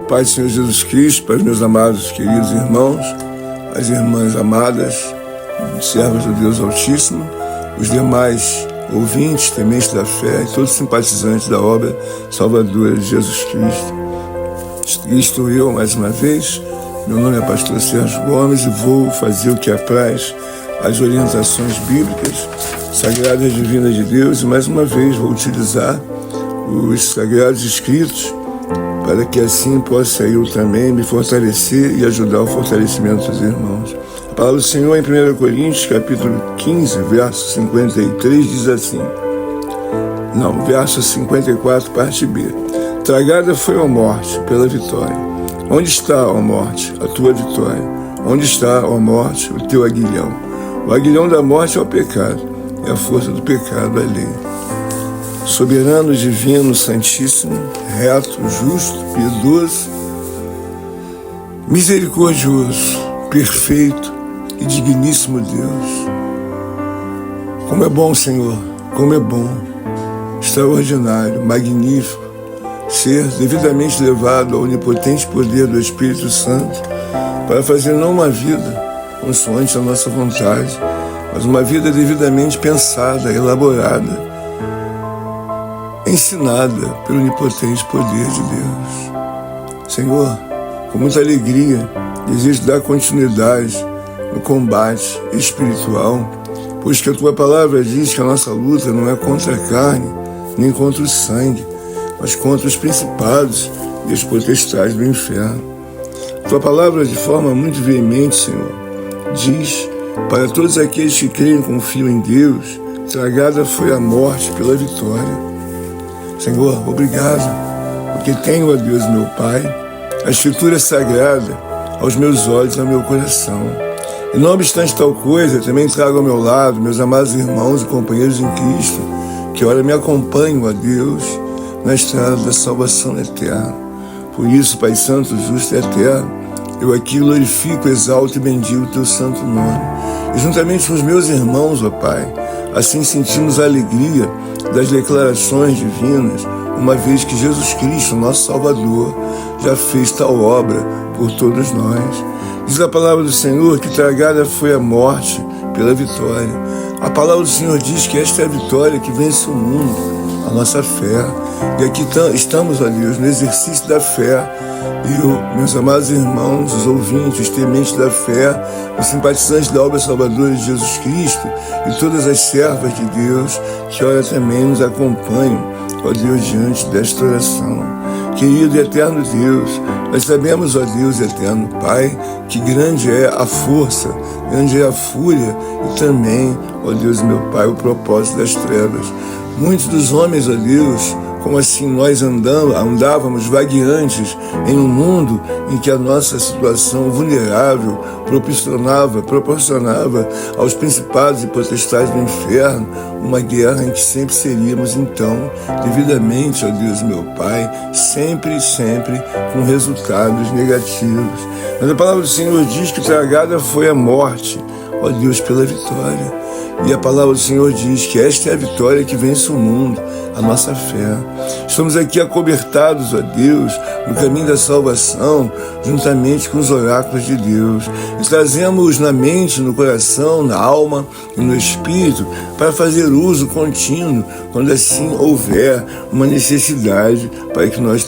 Pai do Senhor Jesus Cristo, para os meus amados, queridos irmãos, as irmãs amadas, servos do Deus Altíssimo, os demais ouvintes, tementes da fé e todos simpatizantes da obra salvadora de Jesus Cristo. E estou eu, mais uma vez, meu nome é pastor Sérgio Gomes e vou fazer o que apraz as orientações bíblicas, sagradas divinas de Deus, e mais uma vez vou utilizar os sagrados escritos para que assim possa eu também me fortalecer e ajudar o fortalecimento dos irmãos. A palavra do Senhor em 1 Coríntios, capítulo 15, verso 53, diz assim, verso 54, parte B. Tragada foi a morte pela vitória. Onde está, ó morte, a tua vitória? Onde está, ó morte, o teu aguilhão? O aguilhão da morte é o pecado, e a força do pecado é a lei. Soberano, divino, santíssimo, reto, justo, piedoso, misericordioso, perfeito e digníssimo Deus. Como é bom, Senhor, como é bom, extraordinário, magnífico, ser devidamente levado ao onipotente poder do Espírito Santo para fazer não uma vida consoante a nossa vontade, mas uma vida devidamente pensada, elaborada, ensinada pelo onipotente poder de Deus. Senhor, com muita alegria, desejo dar continuidade no combate espiritual, pois que a Tua palavra diz que a nossa luta não é contra a carne, nem contra o sangue, mas contra os principados e as potestades do inferno. A Tua palavra, de forma muito veemente, Senhor, diz para todos aqueles que creem e confiam em Deus, tragada foi a morte pela vitória. Senhor, obrigado, porque tenho, ó Deus, meu Pai, a Escritura sagrada aos meus olhos e ao meu coração. E não obstante tal coisa, também trago ao meu lado meus amados irmãos e companheiros em Cristo, que ora me acompanham, ó Deus, na estrada da salvação eterna. Por isso, Pai Santo, justo e eterno, eu aqui glorifico, exalto e bendigo o Teu santo nome. E juntamente com os meus irmãos, ó Pai, assim sentimos a alegria das declarações divinas, uma vez que Jesus Cristo, nosso Salvador, já fez tal obra por todos nós. Diz a palavra do Senhor que tragada foi a morte pela vitória. A palavra do Senhor diz que esta é a vitória que vence o mundo, a nossa fé. E aqui estamos, ó Deus, no exercício da fé. E meus amados irmãos, os ouvintes, os tementes da fé, os simpatizantes da obra salvadora de Jesus Cristo e todas as servas de Deus que ora também nos acompanham, ó Deus, diante desta oração. Querido e eterno Deus, nós sabemos, ó Deus eterno Pai, que grande é a força, grande é a fúria e também, ó Deus meu Pai, o propósito das trevas. Muitos dos homens, ó Deus, como assim nós andávamos vagueantes em um mundo em que a nossa situação vulnerável proporcionava aos principados e potestades do inferno uma guerra em que sempre seríamos, então, devidamente, ó Deus meu Pai, sempre com resultados negativos. Mas a palavra do Senhor diz que tragada foi a morte, ó Deus, pela vitória. E a palavra do Senhor diz que esta é a vitória que vence o mundo, a nossa fé. Estamos aqui acobertados, ó Deus, no caminho da salvação, juntamente com os oráculos de Deus. E trazemos na mente, no coração, na alma e no espírito, para fazer uso contínuo, quando assim houver uma necessidade, para que nós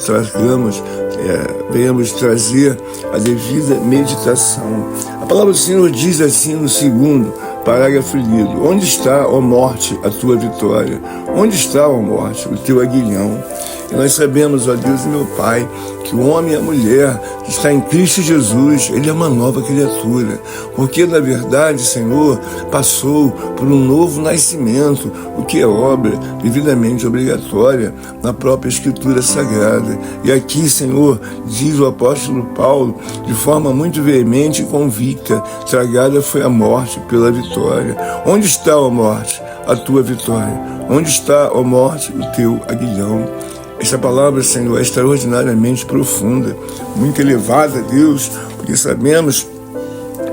venhamos trazer a devida meditação. A palavra do Senhor diz assim no segundo parágrafo lido: onde está, ó morte, a tua vitória? Onde está, ó morte, o teu aguilhão? E nós sabemos, ó Deus e meu Pai, que o homem e a mulher que está em Cristo Jesus, ele é uma nova criatura. Porque, na verdade, Senhor, passou por um novo nascimento, o que é obra devidamente obrigatória na própria Escritura Sagrada. E aqui, Senhor, diz o apóstolo Paulo, de forma muito veemente e convicta, tragada foi a morte pela vitória. Onde está, ó morte, a tua vitória? Onde está, ó morte, o teu aguilhão? Esta palavra, Senhor, é extraordinariamente profunda, muito elevada, Deus, porque sabemos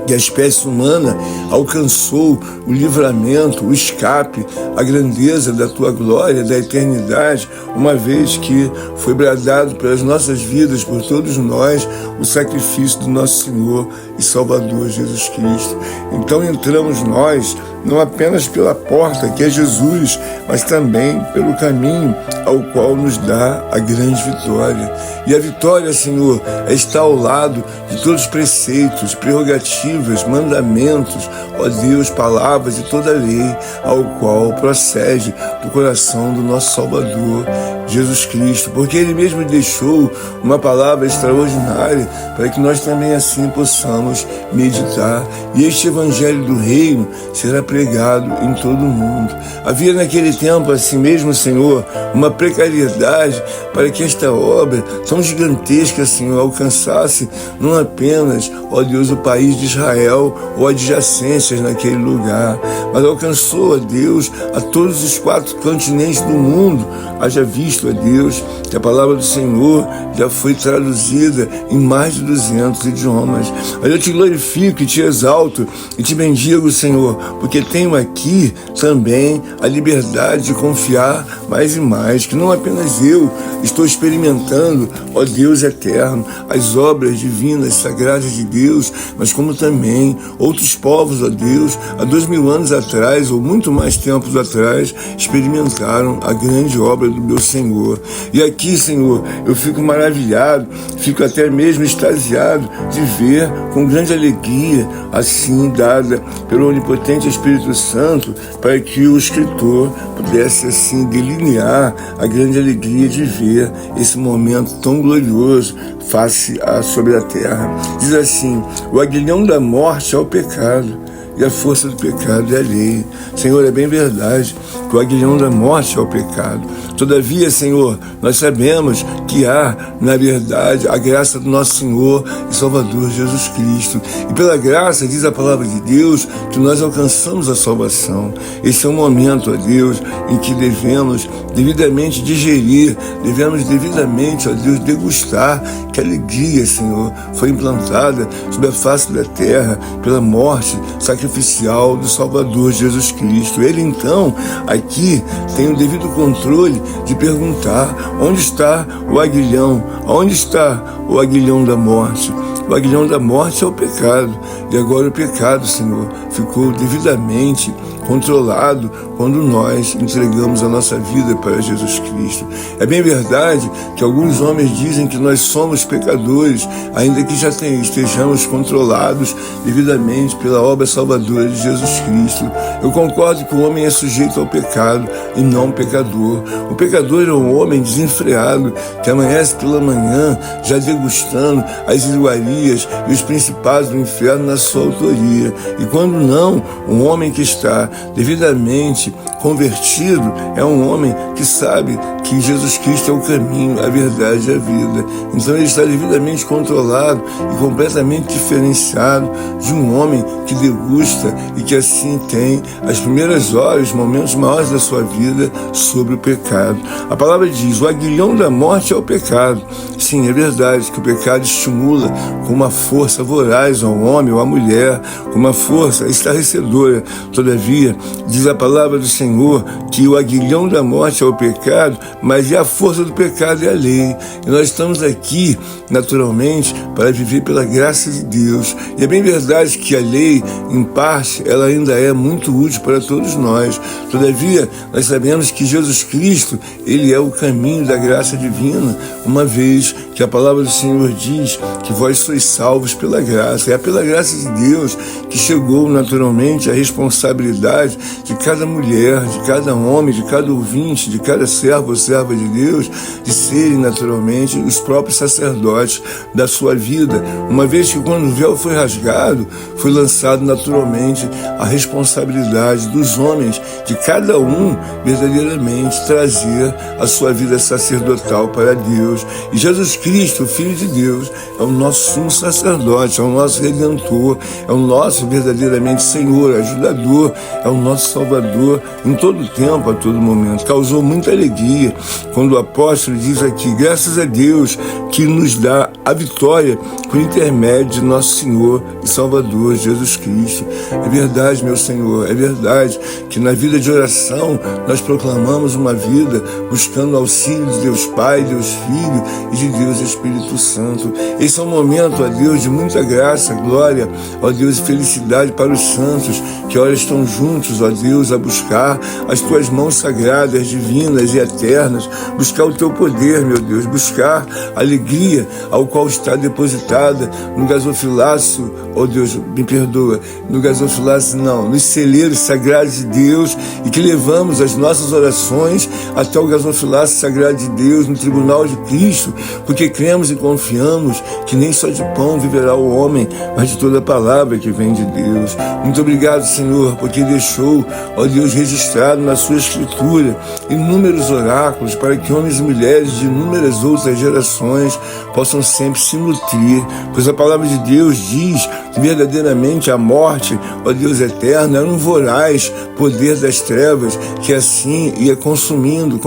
E a espécie humana alcançou o livramento, o escape, a grandeza da tua glória, da eternidade, uma vez que foi bradado pelas nossas vidas, por todos nós, o sacrifício do nosso Senhor e Salvador Jesus Cristo. Então entramos nós, não apenas pela porta, que é Jesus, mas também pelo caminho ao qual nos dá a grande vitória. E a vitória, Senhor, é estar ao lado de todos os preceitos, prerrogativas, mandamentos, ó Deus, palavras de toda a lei, ao qual procede do coração do nosso Salvador, Jesus Cristo, porque Ele mesmo deixou uma palavra extraordinária para que nós também assim possamos meditar. E este Evangelho do Reino será pregado em todo o mundo. Havia naquele tempo, assim mesmo, Senhor, uma precariedade para que esta obra tão gigantesca, Senhor, alcançasse não apenas, ó Deus, o país de Israel ou adjacências naquele lugar, mas alcançou, ó Deus, a todos os 4 continentes do mundo. Haja visto, ó Deus, que a palavra do Senhor já foi traduzida em mais de 200 idiomas. Mas eu te glorifico e te exalto e te bendigo, Senhor, porque tenho aqui também a liberdade de confiar mais e mais, que não apenas eu estou experimentando, ó Deus eterno, as obras divinas, sagradas de Deus, mas como também outros povos, ó Deus, há 2000 anos atrás, ou muito mais tempos atrás, experimentaram a grande obra do meu Senhor. E aqui, Senhor, eu fico maravilhado, fico até mesmo extasiado de ver com grande alegria, assim dada pelo onipotente Espírito Santo, para que o escritor pudesse assim delinear a grande alegria de ver esse momento tão glorioso sobre a terra. Diz assim: o aguilhão da morte é o pecado, e a força do pecado é a lei. Senhor, é bem verdade que o aguilhão da morte é o pecado. Todavia, Senhor, nós sabemos que há, na verdade, a graça do nosso Senhor e Salvador Jesus Cristo. E pela graça, diz a palavra de Deus, que nós alcançamos a salvação. Esse é um momento, ó Deus, em que devemos devidamente digerir, devemos devidamente, ó Deus, degustar que alegria, Senhor, foi implantada sobre a face da terra pela morte sacrificial do Salvador Jesus Cristo. Ele, então, aqui tem o devido controle de perguntar: onde está o aguilhão? Onde está o aguilhão da morte? O aguilhão da morte é o pecado. E agora o pecado, Senhor, ficou devidamente controlado quando nós entregamos a nossa vida para Jesus Cristo. É bem verdade que alguns homens dizem que nós somos pecadores, ainda que já estejamos controlados devidamente pela obra salvadora de Jesus Cristo. Eu concordo que o homem é sujeito ao pecado e não pecador. O pecador é um homem desenfreado que amanhece pela manhã já degustando as iguarias e os principados do inferno na sua autoria. E quando não, um homem que está devidamente convertido é um homem que sabe que Jesus Cristo é o caminho, a verdade e a vida. Então ele está devidamente controlado e completamente diferenciado de um homem que degusta e que assim tem as primeiras horas, os momentos maiores da sua vida sobre o pecado. A palavra diz: o aguilhão da morte é o pecado. Sim, é verdade que o pecado estimula com uma força voraz ao homem ou à mulher, com uma força estarrecedora. Todavia, diz a palavra do Senhor que o aguilhão da morte é o pecado, mas a força do pecado é a lei. E nós estamos aqui, naturalmente, para viver pela graça de Deus. E é bem verdade que a lei, em parte, ela ainda é muito útil para todos nós. Todavia, nós sabemos que Jesus Cristo, Ele é o caminho da graça divina, uma vez que a palavra do Senhor diz que vós sois salvos pela graça. É pela graça de Deus que chegou naturalmente a responsabilidade de cada mulher, de cada homem, de cada ouvinte, de cada servo ou serva de Deus, de serem naturalmente os próprios sacerdotes da sua vida, uma vez que quando o véu foi rasgado, foi lançado naturalmente a responsabilidade dos homens, de cada um verdadeiramente trazer a sua vida sacerdotal para Deus. E Jesus Cristo, o Filho de Deus, é o nosso sumo sacerdote, é o nosso Redentor, é o nosso verdadeiramente Senhor, ajudador, é o nosso Salvador em todo tempo, a todo momento. Causou muita alegria quando o apóstolo diz aqui: graças a Deus que nos dá a vitória por intermédio de nosso Senhor e Salvador Jesus Cristo. É verdade, meu Senhor, é verdade que na vida de oração nós proclamamos uma vida buscando o auxílio de Deus Pai, Deus Filho e de Deus Espírito Santo. Esse é um momento, ó Deus, de muita graça, glória, ó Deus, e felicidade para os santos que ora estão juntos, ó Deus, a buscar as tuas mãos sagradas, divinas e eternas, buscar o teu poder, meu Deus, buscar a alegria ao qual está depositada no gasofilácio, ó Deus, me perdoa, no gasofilácio não, nos celeiros sagrados de Deus, e que levamos as nossas orações até o gasofilácio sagrado de Deus, no tribunal de Cristo, porque cremos e confiamos que nem só de pão viverá o homem, mas de toda palavra que vem de Deus. Muito obrigado, Senhor, porque deixou, ó Deus, registrado na sua Escritura inúmeros oráculos para que homens e mulheres de inúmeras outras gerações possam sempre se nutrir, pois a palavra de Deus diz que verdadeiramente a morte, ó Deus eterno, era um voraz poder das trevas que assim ia consumindo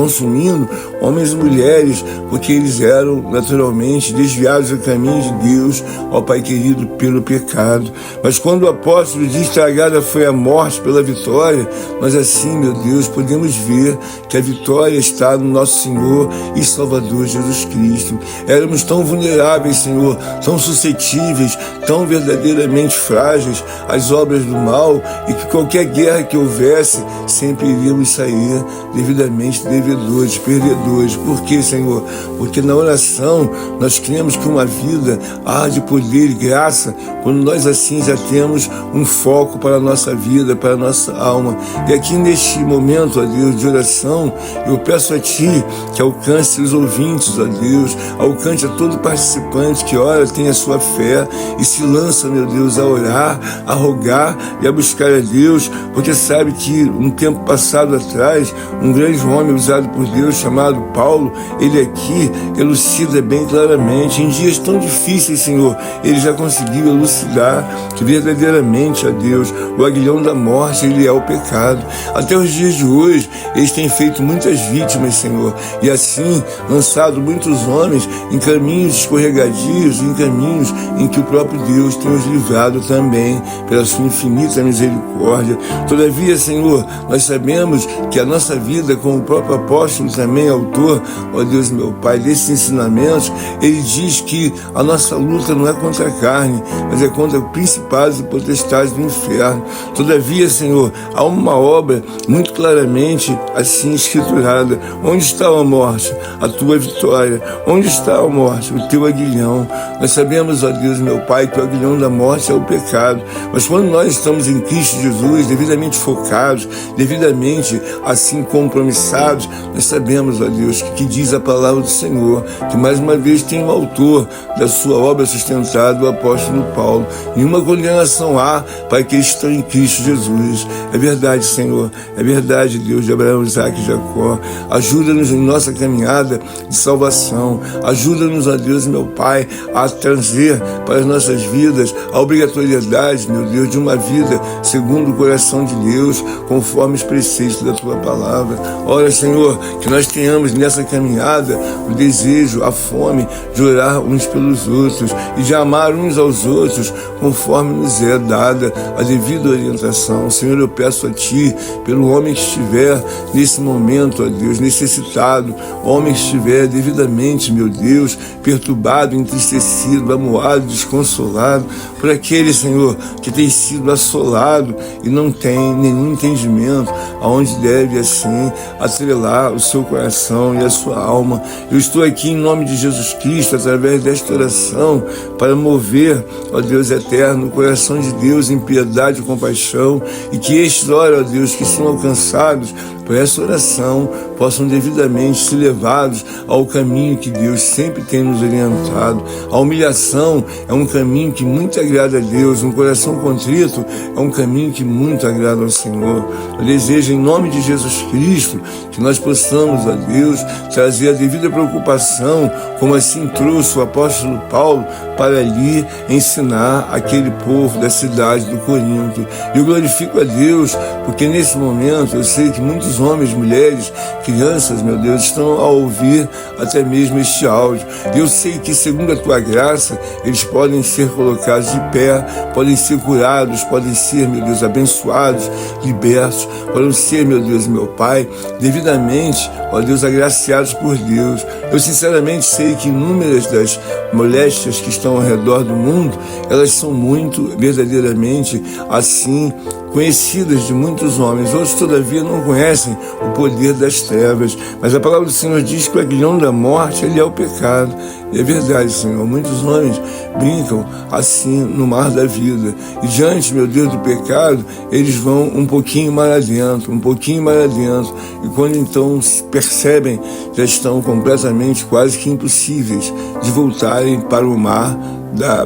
homens e mulheres, porque eles eram naturalmente desviados do caminho de Deus, ó Pai querido, pelo pecado. Mas quando o apóstolo diz que tragada foi a morte pela vitória, nós assim, meu Deus, podemos ver que a vitória está no nosso Senhor e Salvador Jesus Cristo. Éramos tão vulneráveis, Senhor, tão suscetíveis, tão verdadeiramente frágeis às obras do mal, e que qualquer guerra que houvesse, sempre iríamos sair devidamente devedores, perdedores. Por quê, Senhor? Porque na oração nós cremos que uma vida há de poder e graça quando nós assim já temos um foco para a nossa vida, para a nossa alma. E aqui neste momento, ó Deus, de oração, eu peço a Ti que alcance os ouvintes, ó Deus, alcance a todo participante que ora, tem a sua fé e se lança, meu Deus, a orar, a rogar e a buscar a Deus, porque sabe que um tempo passado atrás, um grande homem usado por Deus chamado Paulo, ele aqui elucida bem claramente, em dias tão difíceis, Senhor, ele já conseguiu elucidar que verdadeiramente, ó Deus, o aguilhão da morte, ele é o pecado. Até os dias de hoje, eles têm feito muitas vítimas, Senhor, e assim lançado muitos homens em caminhos escorregadios, em caminhos em que o próprio Deus tem os livrado também, pela sua infinita misericórdia. Todavia, Senhor, nós sabemos que a nossa vida, como o próprio apóstolo também é autor, ó Deus meu Pai, desses ensinamentos, ele diz que a nossa luta não é contra a carne, mas é contra principados e potestades do inferno. Todavia, Senhor, há uma obra muito claramente assim escriturada. Onde está a morte? A tua vitória. Onde está a morte? O teu aguilhão. Nós sabemos, ó Deus meu Pai, que o aguilhão da morte é o pecado, mas quando nós estamos em Cristo Jesus, devidamente focados, devidamente assim compromissados, nós sabemos, ó Deus, que diz a palavra do Senhor, que mais uma vez tem o autor da sua obra sustentada, o apóstolo Paulo. Nenhuma condenação há para aqueles que estão em Cristo Jesus. É verdade, Senhor, é verdade, Deus de Abraão, Isaac e Jacó. Ajuda-nos em nossa caminhada de salvação. Ajuda-nos, ó Deus, meu Pai, a trazer para as nossas vidas a obrigatoriedade, meu Deus, de uma vida segundo o coração de Deus, conforme os preceitos da Tua palavra. Ora, Senhor, que nós tenhamos nessa caminhada o desejo, a fome de orar uns pelos outros e de amar uns aos outros, conforme nos é dada a devida orientação. Senhor, eu peço a Ti, pelo homem que estiver nesse momento, ó Deus, necessitado, homem que estiver devidamente, meu Deus, perturbado, entristecido, amuado, desconsolado, por aquele, Senhor, que tem sido assolado e não tem nenhum entendimento aonde deve, assim, atrelar o seu coração e a sua alma. Eu estou aqui em nome de Jesus Cristo, através desta oração, para mover, ó Deus eterno, o coração de Deus em piedade e compaixão, e que estes, ó Deus, que são alcançados por essa oração, possam devidamente ser levados ao caminho que Deus sempre tem nos orientado. A humilhação é um caminho que muito agrada a Deus, um coração contrito é um caminho que muito agrada ao Senhor. Eu desejo, em nome de Jesus Cristo, que nós possamos, ó Deus, trazer a devida preocupação, como assim trouxe o apóstolo Paulo, para ali ensinar aquele povo da cidade do Corinto. Eu glorifico a Deus, porque nesse momento eu sei que muitos muitos homens, mulheres, crianças, meu Deus, estão a ouvir até mesmo este áudio. E eu sei que, segundo a tua graça, eles podem ser colocados de pé, podem ser curados, podem ser, meu Deus, abençoados, libertos, podem ser, meu Deus, meu Pai, devidamente, ó Deus, agraciados por Deus. Eu sinceramente sei que inúmeras das moléstias que estão ao redor do mundo, elas são muito, verdadeiramente, assim, conhecidas de muitos homens. Outros, todavia, não conhecem o poder das trevas. Mas a palavra do Senhor diz que o aguilhão da morte, ele é o pecado. E é verdade, Senhor. Muitos homens brincam assim no mar da vida. E diante, meu Deus, do pecado, eles vão um pouquinho mais adentro, um pouquinho mais adentro. E quando então se percebem, já estão completamente quase que impossíveis de voltarem para o mar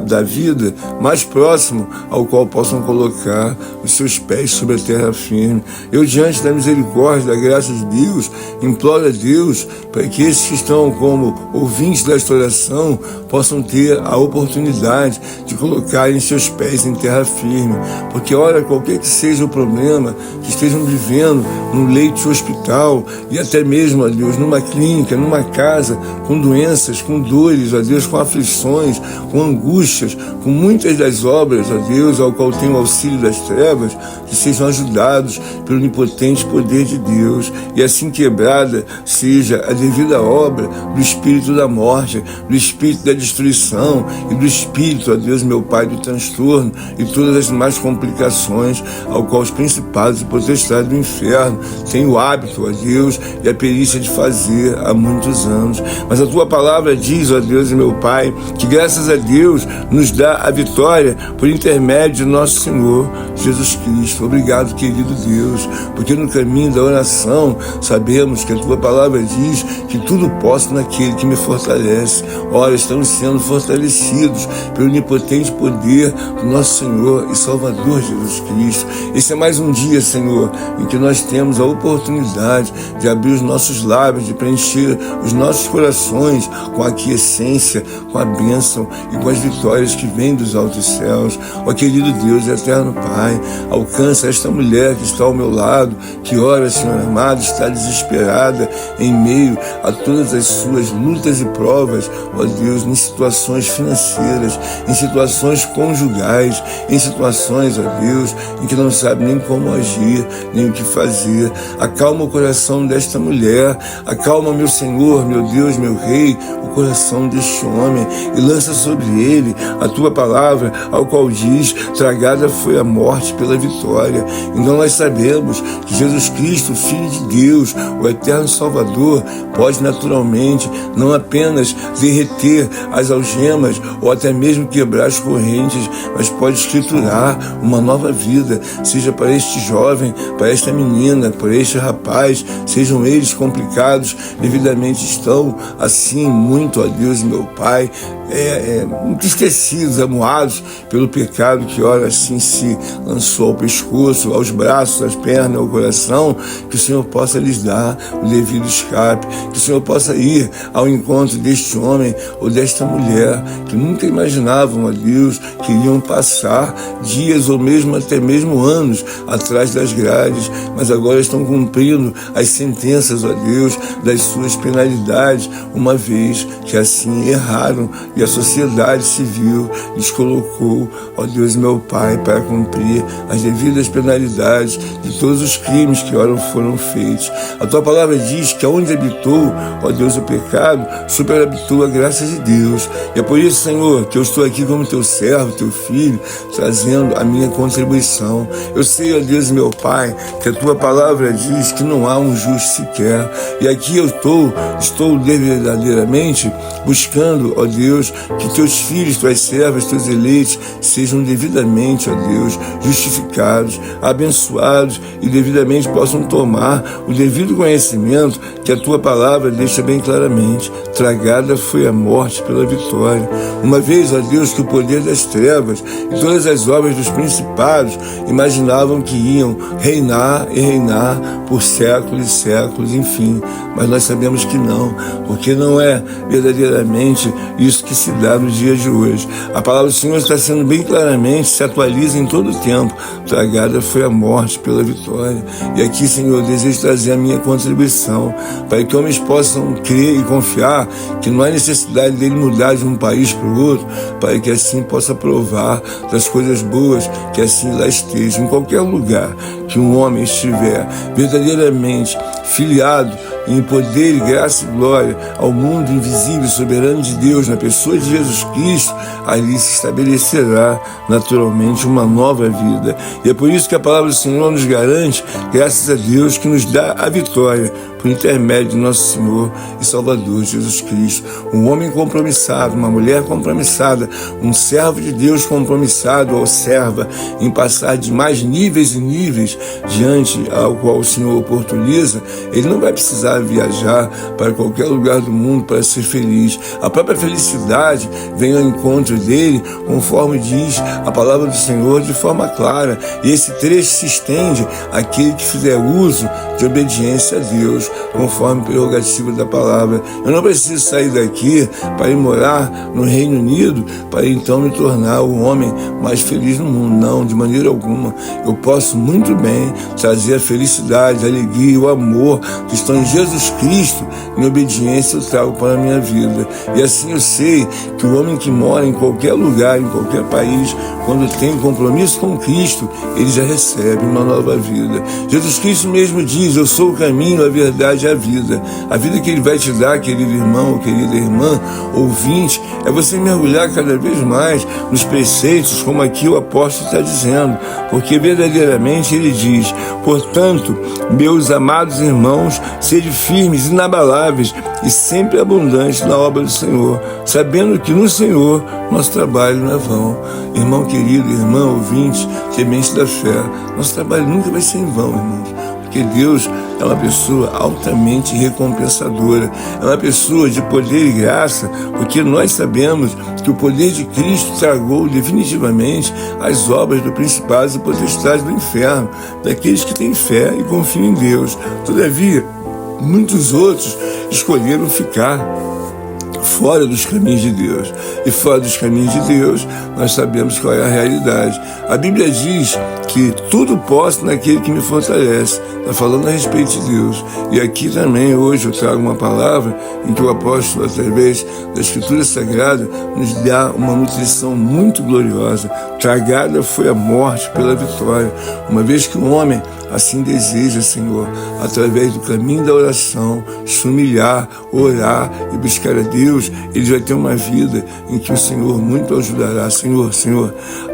da vida, mais próximo ao qual possam colocar os seus pés sobre a terra firme. Eu, diante da misericórdia, da graça de Deus, imploro a Deus para que esses que estão como ouvintes desta oração possam ter a oportunidade de colocarem seus pés em terra firme, porque, ora, qualquer que seja o problema que estejam vivendo num leito de hospital e até mesmo, ó Deus, numa clínica, numa casa, com doenças, com dores, ó Deus, com aflições, com angústias, com muitas das obras, ó Deus, ao qual tem o auxílio das trevas, que sejam ajudados pelo onipotente poder de Deus, e assim quebrada seja a devida obra do espírito da morte, do espírito da destruição e do espírito, ó Deus, meu Pai, do transtorno e todas as demais complicações ao qual os principados e potestades do inferno têm o hábito, ó Deus, e a perícia de fazer há muitos anos. Mas a tua palavra diz, ó Deus e meu Pai, que graças a Deus nos dá a vitória por intermédio de nosso Senhor Jesus Cristo. Obrigado, querido Deus, porque no caminho da oração sabemos que a tua palavra diz que tudo posso naquele que me fortalece. Ora, estamos sendo fortalecidos pelo onipotente poder do nosso Senhor e Salvador Jesus Cristo. Esse é mais um dia, Senhor, em que nós temos a oportunidade de abrir os nossos lábios, de preencher os nossos corações com a aquiescência, com a bênção e com as vitórias que vêm dos altos céus. Ó querido Deus e eterno Pai, alcança esta mulher que está ao meu lado, que ora, Senhor amado, está desesperada em meio a todas as suas lutas e provas, ó Deus, em situações financeiras, em situações conjugais, em situações, ó Deus, em que não sabe nem como agir, nem o que fazer. Acalma o coração desta mulher, acalma, meu Senhor, meu Deus, meu Rei, o coração deste homem, e lança sobre ele a tua palavra, ao qual diz: tragada foi a morte pela vitória. Então nós sabemos que Jesus Cristo, Filho de Deus, o eterno Salvador, pode naturalmente não apenas derreter as algemas ou até mesmo quebrar as correntes, mas pode escriturar uma nova vida, seja para este jovem, para esta menina, para este rapaz, sejam eles complicados, devidamente estão assim muito, ó Deus, meu Pai, entristecidos, amuados pelo pecado que ora assim se lançou ao pescoço, aos braços, às pernas, ao coração, que o Senhor possa lhes dar o devido escape, que o Senhor possa ir ao encontro deste homem ou desta mulher que nunca imaginavam, ó Deus, que iriam passar dias ou mesmo até mesmo anos atrás das grades, mas agora estão cumprindo as sentenças, ó Deus, das suas penalidades, uma vez que assim erraram e a sociedade civil lhes colocou, ó Deus, meu Pai, para cumprir as devidas penalidades de todos os crimes que ora foram feitos. A tua palavra diz que aonde habitou, ó Deus, o pecado, superhabitou a graça de Deus. E é por isso, Senhor, que eu estou aqui como teu servo, teu filho, trazendo a minha contribuição. Eu sei, ó Deus, meu Pai, que a tua palavra diz que não há um justo sequer. E aqui eu estou verdadeiramente buscando, ó Deus, que teus filhos, tuas servas, teus eleitos sejam devidamente, ó Deus, justificados, abençoados e devidamente possam tomar o devido conhecimento que a tua palavra deixa bem claramente. Tragada foi a morte pela vitória. Uma vez, ó Deus, que o poder das trevas e todas as obras dos principados imaginavam que iam reinar e reinar por séculos e séculos, enfim. Mas nós sabemos que não, porque não é verdadeiramente isso que que se dá no dia de hoje. A palavra do Senhor está sendo bem claramente, se atualiza em todo o tempo. Tragada foi a morte pela vitória. E aqui, Senhor, eu desejo trazer a minha contribuição para que homens possam crer e confiar que não há necessidade dele mudar de um país para o outro, para que assim possa provar das coisas boas, que assim lá esteja. Em qualquer lugar que um homem estiver verdadeiramente filiado em poder e graça e glória ao mundo invisível e soberano de Deus, na pessoa de Jesus Cristo, ali se estabelecerá naturalmente uma nova vida. E é por isso que a palavra do Senhor nos garante, graças a Deus, que nos dá a vitória por intermédio de nosso Senhor e Salvador Jesus Cristo. Um homem compromissado, uma mulher compromissada, um servo de Deus compromissado ou serva em passar de mais níveis e níveis diante ao qual o Senhor oportuniza, ele não vai precisar viajar para qualquer lugar do mundo para ser feliz. A própria felicidade vem ao encontro dele, conforme diz a palavra do Senhor de forma clara. E esse trecho se estende àquele que fizer uso de obediência a Deus, conforme a prerrogativa da palavra. Eu não preciso sair daqui para ir morar no Reino Unido para então me tornar o homem mais feliz no mundo. Não, de maneira alguma. Eu posso muito bem trazer a felicidade, a alegria e o amor que estão em Jesus Cristo, em obediência eu trago para a minha vida. E assim eu sei que o homem que mora em qualquer lugar, em qualquer país, quando tem um compromisso com Cristo, ele já recebe uma nova vida. Jesus Cristo mesmo diz: eu sou o caminho, a verdade e a vida. A vida que ele vai te dar, querido irmão ou querida irmã, ouvinte, é você mergulhar cada vez mais nos preceitos, como aqui o apóstolo está dizendo, porque verdadeiramente ele diz: portanto, meus amados irmãos, sede firmes, inabaláveis e sempre abundantes na obra do Senhor, sabendo que no Senhor nosso trabalho não é vão. Irmão querido, irmã ouvinte, temente da fé, nosso trabalho nunca vai ser em vão, irmãos, porque Deus é uma pessoa altamente recompensadora, é uma pessoa de poder e graça, porque nós sabemos que o poder de Cristo tragou definitivamente as obras do principado e potestade do inferno, daqueles que têm fé e confiam em Deus. Todavia, muitos outros escolheram ficar fora dos caminhos de Deus. E fora dos caminhos de Deus, nós sabemos qual é a realidade. A Bíblia diz que tudo posso naquele que me fortalece. Está falando a respeito de Deus. E aqui também, hoje, eu trago uma palavra em que o apóstolo, através da Escritura Sagrada, nos dá uma nutrição muito gloriosa. Tragada foi a morte pela vitória. Uma vez que o homem assim deseja, Senhor, através do caminho da oração, se humilhar, orar e buscar a Deus, ele vai ter uma vida em que o Senhor muito ajudará. Senhor,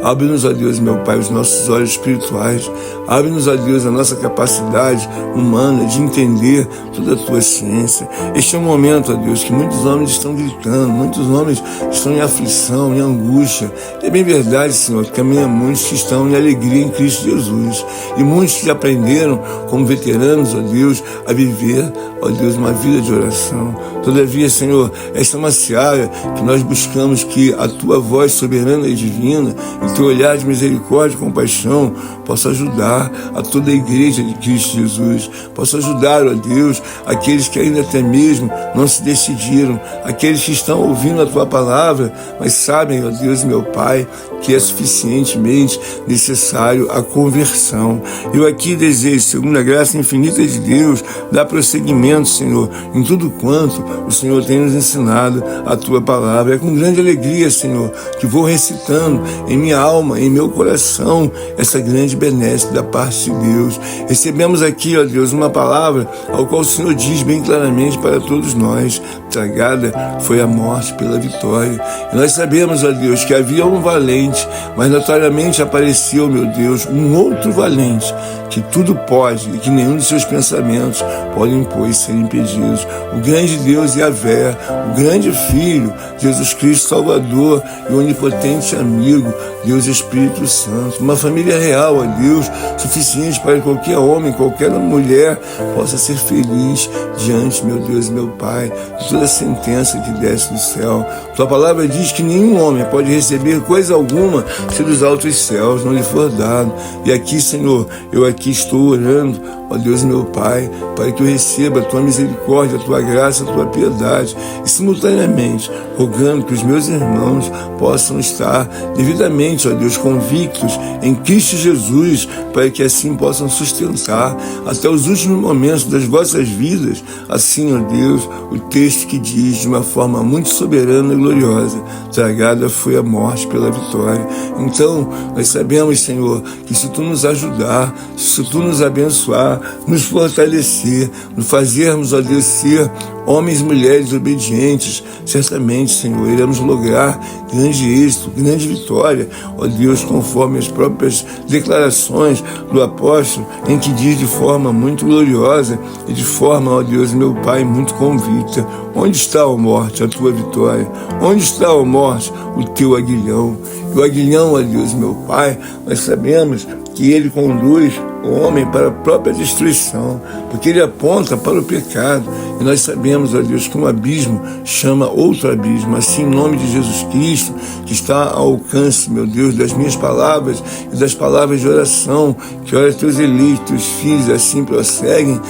abre-nos, ó Deus, meu Pai, os nossos olhos espirituais, abre-nos, ó Deus, a nossa capacidade humana de entender toda a Tua ciência. Este é um momento, ó Deus, que muitos homens estão gritando, muitos homens estão em aflição, em angústia. É bem verdade, Senhor, que também há muitos que estão em alegria em Cristo Jesus, e muitos que aprenderam, como veteranos, ó Deus, a viver, ó Deus, uma vida de oração. Todavia, Senhor, esta é uma seara que nós buscamos que a Tua voz soberana e divina, e Teu olhar de misericórdia e compaixão, possa ajudar a toda a igreja de Cristo Jesus, possa ajudar, ó Deus, aqueles que ainda até mesmo não se decidiram, aqueles que estão ouvindo a Tua palavra, mas sabem, ó Deus, meu Pai, que é suficientemente necessário a conversão. Eu aqui desejo, segundo a graça infinita de Deus, dar prosseguimento, Senhor, em tudo quanto o Senhor tem nos ensinado a Tua palavra. É com grande alegria, Senhor, que vou recitando em minha alma, em meu coração, essa grande benesse da parte de Deus. Recebemos aqui, ó Deus, uma palavra ao qual o Senhor diz bem claramente para todos nós: tragada foi a morte pela vitória. E nós sabemos, ó Deus, que havia um valente, mas notoriamente apareceu, meu Deus, um outro valente, que tudo pode e que nenhum de seus pensamentos podem, pois, ser impedidos. O grande Deus Yahvé, o grande Filho, Jesus Cristo Salvador e onipotente amigo, Deus Espírito Santo. Uma família real, ó Deus, suficiente para que qualquer homem, qualquer mulher possa ser feliz diante, meu Deus, meu Pai, de toda a sentença que desce do céu. Tua palavra diz que nenhum homem pode receber coisa alguma se dos altos céus não lhe for dado. E aqui, Senhor, eu aqui aqui estou orando, ó Deus meu Pai, para que tu receba a tua misericórdia, a tua graça, a tua piedade, e simultaneamente rogando que os meus irmãos possam estar devidamente, ó Deus, convictos em Cristo Jesus, para que assim possam sustentar até os últimos momentos das vossas vidas. Assim, ó Deus, o texto que diz de uma forma muito soberana e gloriosa: tragada foi a morte pela vitória. Então, nós sabemos, Senhor, que se tu nos ajudar, se tu nos abençoar, nos fortalecer, nos fazermos, ó Deus, ser homens e mulheres obedientes, certamente, Senhor, iremos lograr grande êxito, grande vitória, ó Deus, conforme as próprias declarações do apóstolo, em que diz de forma muito gloriosa e de forma, ó Deus, meu Pai, muito convicta: onde está, ó morte, a tua vitória? Onde está, ó morte, o teu aguilhão? E o aguilhão, ó Deus, meu Pai, nós sabemos que ele conduz o homem para a própria destruição, porque ele aponta para o pecado. E nós sabemos, ó Deus, que um abismo chama outro abismo. Assim, em nome de Jesus Cristo, que está ao alcance, meu Deus, das minhas palavras e das palavras de oração, que ora teus eleitos, filhos, assim prosseguem,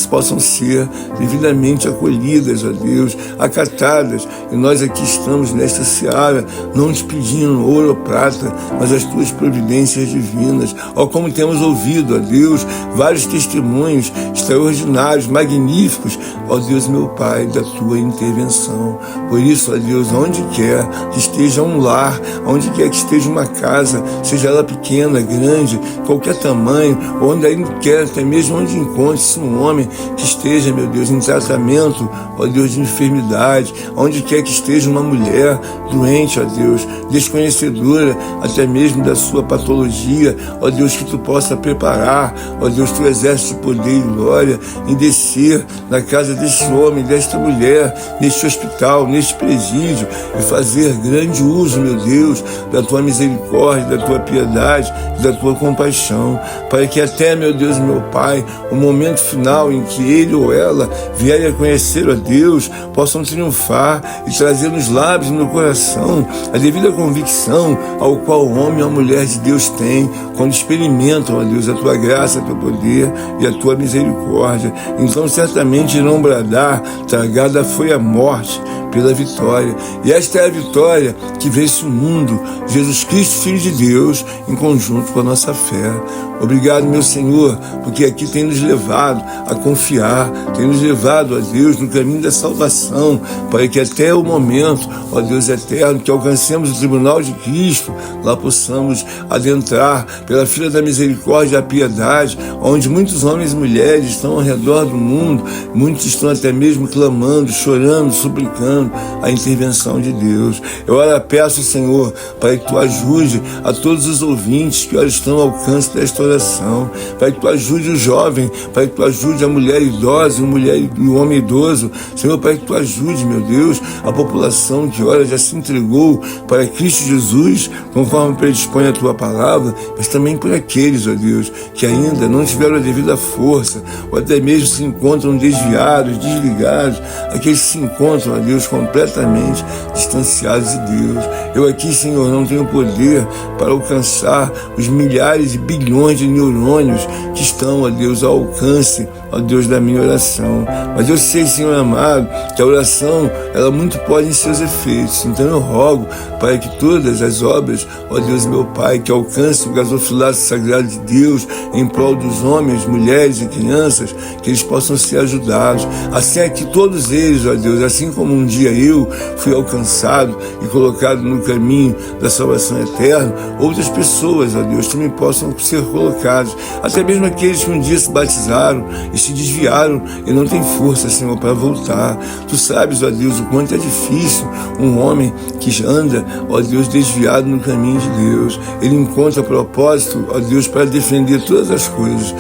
possam ser devidamente acolhidas, ó Deus, acatadas. E nós aqui estamos nesta seara, não te pedindo ouro ou prata, mas as tuas providências divinas. Ó, como temos ouvido, ó Deus, vários testemunhos extraordinários, magníficos, ó Deus meu Pai, da tua intervenção. Por isso, ó Deus, onde quer que esteja um lar, onde quer que esteja uma casa, seja ela pequena, grande, qualquer tamanho, onde ainda quer, até mesmo onde encontre-se um homem que esteja, meu Deus, em tratamento, ó Deus, de enfermidade, onde quer que esteja uma mulher doente, ó Deus, desconhecedora até mesmo da sua patologia, ó Deus, que tu possa preparar, ó Deus, tu exército de poder e glória em descer na casa desse homem, desta mulher, neste hospital, neste presídio, e fazer grande uso, meu Deus, da tua misericórdia, da tua piedade, da tua compaixão, para que até, meu Deus, meu Pai, o momento final em que ele ou ela vierem a conhecer a Deus, possam triunfar e trazer nos lábios e no coração a devida convicção ao qual o homem ou a mulher de Deus tem, quando experimentam, ó Deus, a tua graça, o teu poder e a tua misericórdia. Então certamente irão bradar: tragada foi a morte pela vitória. E esta é a vitória que vence o mundo, Jesus Cristo, Filho de Deus, em conjunto com a nossa fé. Obrigado, meu Senhor, porque aqui tem nos levado a confiar, tem nos levado, ó Deus, no caminho da salvação, para que até o momento, ó Deus eterno, que alcancemos o tribunal de Cristo, lá possamos adentrar pela fila da misericórdia e da piedade, onde muitos homens e mulheres estão ao redor do mundo, muitos estão até mesmo clamando, chorando, suplicando a intervenção de Deus. Eu ora, peço, Senhor, para que tu ajude a todos os ouvintes que ora estão ao alcance desta oração, para que tu ajude o jovem, para que tu ajude a mulher idosa, o homem idoso, Senhor, para que tu ajude, meu Deus, a população que ora já se entregou para Cristo Jesus, conforme predispõe a tua palavra, mas também por aqueles, ó Deus, que ainda não tiveram a devida força, ou até mesmo se encontram desviados, desligados, aqueles que se encontram, ó Deus, completamente distanciados de Deus. Eu aqui, Senhor, não tenho poder para alcançar os milhares e bilhões de neurônios que estão, ó Deus, ao alcance, ó Deus, da minha oração. Mas eu sei, Senhor amado, que a oração, ela muito pode em seus efeitos. Então eu rogo para que todas as obras, ó Deus, meu Pai, que alcancem o gasofilato sagrado de Deus em prol dos homens, mulheres e crianças, que eles possam ser ajudados. Assim é que todos eles, ó Deus, assim como um dia eu fui alcançado e colocado no caminho da salvação eterna, outras pessoas, ó Deus, também possam ser colocados. Até mesmo aqueles que um dia se batizaram e se desviaram e não têm força, Senhor, para voltar. Tu sabes, ó Deus, o quanto é difícil um homem que anda, ó Deus, desviado no caminho de Deus. Ele encontra propósito, ó Deus, para defender todas as coisas,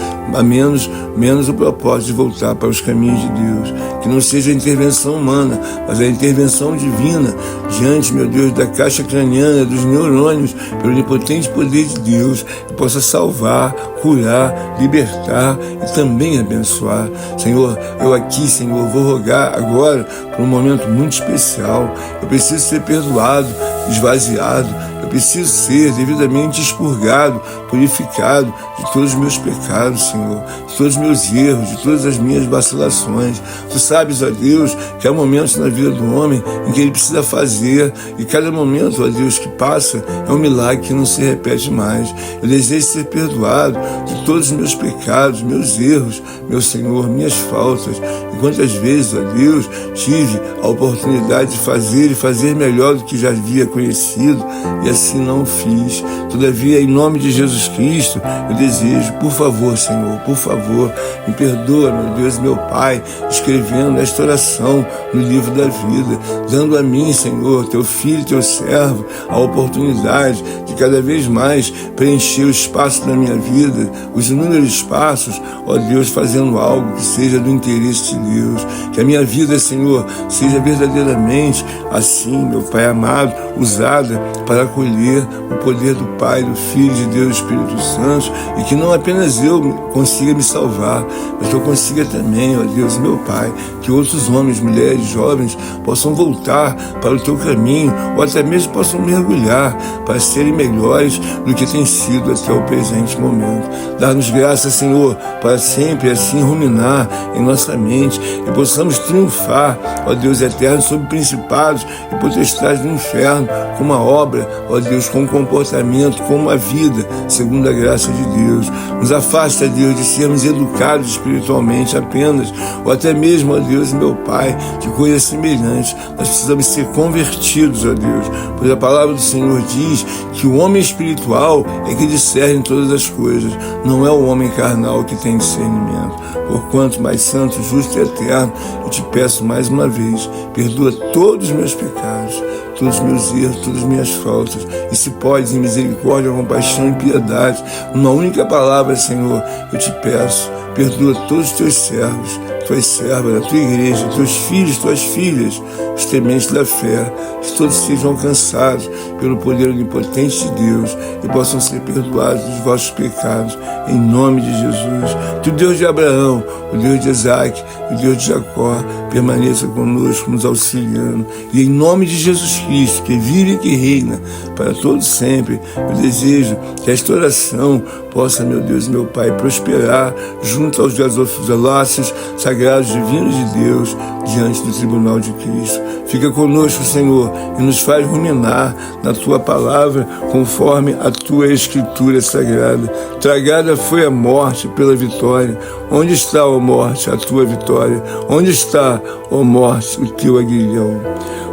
menos o propósito de voltar para os caminhos de Deus. Que não seja a intervenção humana, mas a intervenção divina diante, meu Deus, da caixa craniana, dos neurônios, pelo onipotente poder de Deus, que possa salvar, curar, libertar e também abençoar. Senhor, eu aqui, Senhor, vou rogar agora por um momento muito especial. Eu preciso ser perdoado, esvaziado. Eu preciso ser devidamente expurgado, purificado de todos os meus pecados, Senhor, de todos os meus erros, de todas as minhas vacilações. Tu sabes, ó Deus, que há momentos na vida do homem em que ele precisa fazer, e cada momento, ó Deus, que passa é um milagre que não se repete mais. Eu desejo ser perdoado de todos os meus pecados, meus erros, meu Senhor, minhas faltas. E quantas vezes, ó Deus, tive a oportunidade de fazer e fazer melhor do que já havia conhecido, e assim não o fiz. Todavia, em nome de Jesus Cristo, eu desejo, por favor, Senhor, por favor, me perdoa, meu Deus e meu Pai, escrevendo esta oração no livro da vida, dando a mim, Senhor, teu filho, teu servo, a oportunidade de cada vez mais preencher o espaço da minha vida, os inúmeros espaços, ó Deus, fazendo algo que seja do interesse de Deus. Que a minha vida, Senhor, seja verdadeiramente assim, meu Pai amado, usada para acolher o poder do Pai, do Filho, de Deus, do Espírito Santo, e que não apenas eu consiga me salvar, mas que eu consiga também, ó Deus, meu Pai, que outros homens, mulheres, jovens possam voltar para o teu caminho, ou até mesmo possam mergulhar para serem melhores do que tem sido até o presente momento. Dá-nos graça, Senhor, para sempre assim ruminar em nossa mente e possamos triunfar, ó Deus eterno, sobre principados e potestades do inferno, com uma obra, ó Deus, com um comportamento, com uma vida, segundo a graça de Deus. Nos afasta, Deus, de sermos educados espiritualmente apenas, ou até mesmo, ó Deus, meu Pai, de coisas semelhantes. Nós precisamos ser convertidos, ó Deus, pois a palavra do Senhor diz que o homem espiritual é que discerne todas as coisas, não é o homem carnal que tem discernimento. Porquanto mais santo, justo e eterno, eu te peço mais uma vez, perdoa todos os meus pecados, todos os meus erros, todas as minhas faltas, e se podes, em misericórdia, compaixão e piedade, uma única palavra, Senhor, eu te peço, perdoa todos os teus servos, tuas servas, a tua igreja, teus filhos, tuas filhas, os tementes da fé, que todos sejam alcançados pelo poder onipotente de Deus e possam ser perdoados dos vossos pecados, em nome de Jesus. Que o Deus de Abraão, o Deus de Isaac, o Deus de Jacó, permaneça conosco, nos auxiliando, e em nome de Jesus Cristo, que vive e que reina para todos sempre, eu desejo que esta oração possa, meu Deus e meu Pai, prosperar junto aos gasofiláceos sagrados divinos de Deus, diante do tribunal de Cristo. Fica conosco, Senhor, e nos faz ruminar na Tua palavra, conforme a Tua Escritura sagrada. Tragada foi a morte pela vitória. Onde está, ó morte, a Tua vitória? Onde está, ó morte, o Teu aguilhão?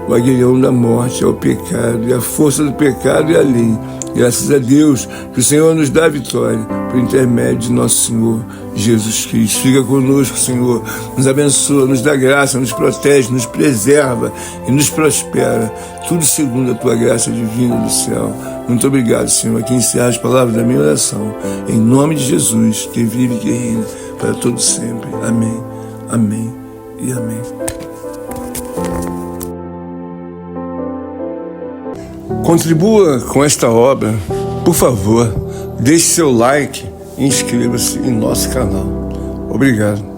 O aguilhão da morte é o pecado, e a força do pecado é a lei. Graças a Deus que o Senhor nos dá a vitória por intermédio de nosso Senhor Jesus Cristo. Fica conosco, Senhor, nos abençoa, nos dá graça, nos protege, nos preserva e nos prospera, tudo segundo a Tua graça divina do céu. Muito obrigado, Senhor. Aqui encerra as palavras da minha oração, em nome de Jesus, que vive e que reina para todos sempre. Amém, amém e amém. Contribua com esta obra, por favor, deixe seu like e inscreva-se em nosso canal. Obrigado.